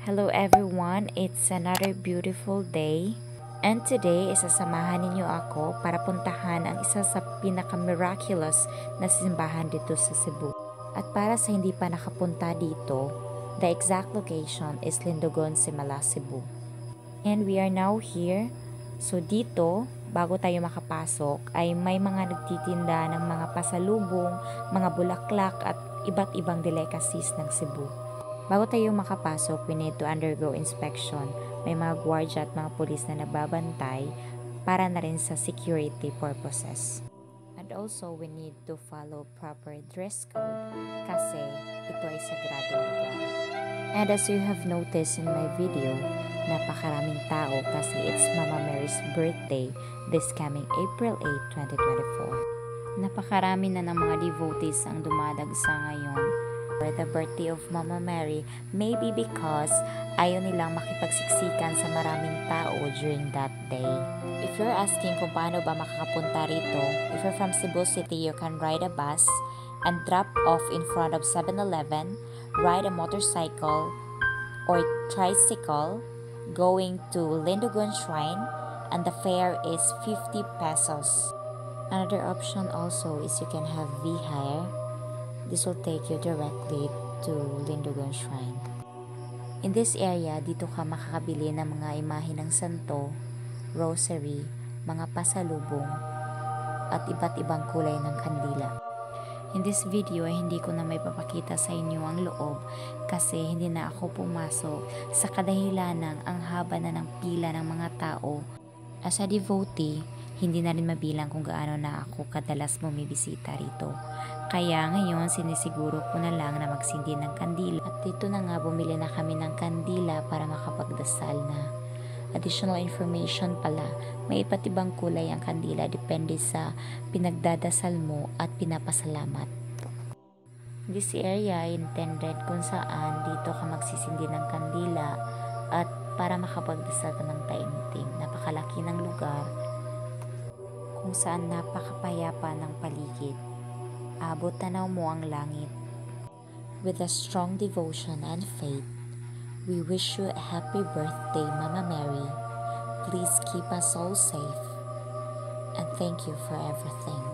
Hello everyone, it's another beautiful day. And today, isasamahan ninyo ako para puntahan ang isa sa pinaka-miraculous na simbahan dito sa Cebu. At para sa hindi pa nakapunta dito, the exact location is Lindogon, Simala, Cebu. And we are now here. So dito, bago tayo makapasok, ay may mga nagtitinda ng mga pasalubong, mga bulaklak at iba't ibang delicacies ng Cebu. Bago tayo makapasok, we need to undergo inspection. May mga gwardiya at mga pulis na nababantay para na rin sa security purposes. And also, we need to follow proper dress code kasi ito ay sagradong lugar. And as you have noticed in my video, napakaraming tao kasi it's Mama Mary's birthday this coming April 8, 2024. Napakarami na ng mga devotees ang dumadagsa ngayon for the birthday of Mama Mary, maybe because ayaw nilang makipagsiksikan sa maraming tao during that day. If you're asking kung paano ba makakapunta rito, if you're from Cebu City, you can ride a bus and drop off in front of 7-Eleven, ride a motorcycle or tricycle going to Lindogon Shrine, and the fare is 50 pesos. Another option also is you can have V-Hire. This will take you directly to Lindogon Shrine. In this area, dito ka makakabili ng mga imahe ng santo, rosary, mga pasalubong, at iba't ibang kulay ng kandila. In this video ay hindi ko na may papakita sa inyo ang loob kasi hindi na ako pumasok sa kadahilanang ang haba na ng pila ng mga tao. As a devotee, hindi na rin mabilang kung gaano na ako kadalas bumibisita rito. Kaya ngayon sinisiguro ko na lang na magsindi ng kandila. At dito na nga bumili na kami ng kandila para makapagdasal na. Additional information pala, may iba't ibang kulay ang kandila depende sa pinagdadasal mo at pinapasalamat. This area ay intended kung saan dito ka magsisindi ng kandila at para makapagdasal ka ng taimtim. Napakalaki ng lugar kung saan napakapayapa ng paligid. Abot tanaw mo ang langit. With a strong devotion and faith, we wish you a happy birthday, Mama Mary. Please keep us all safe. And thank you for everything.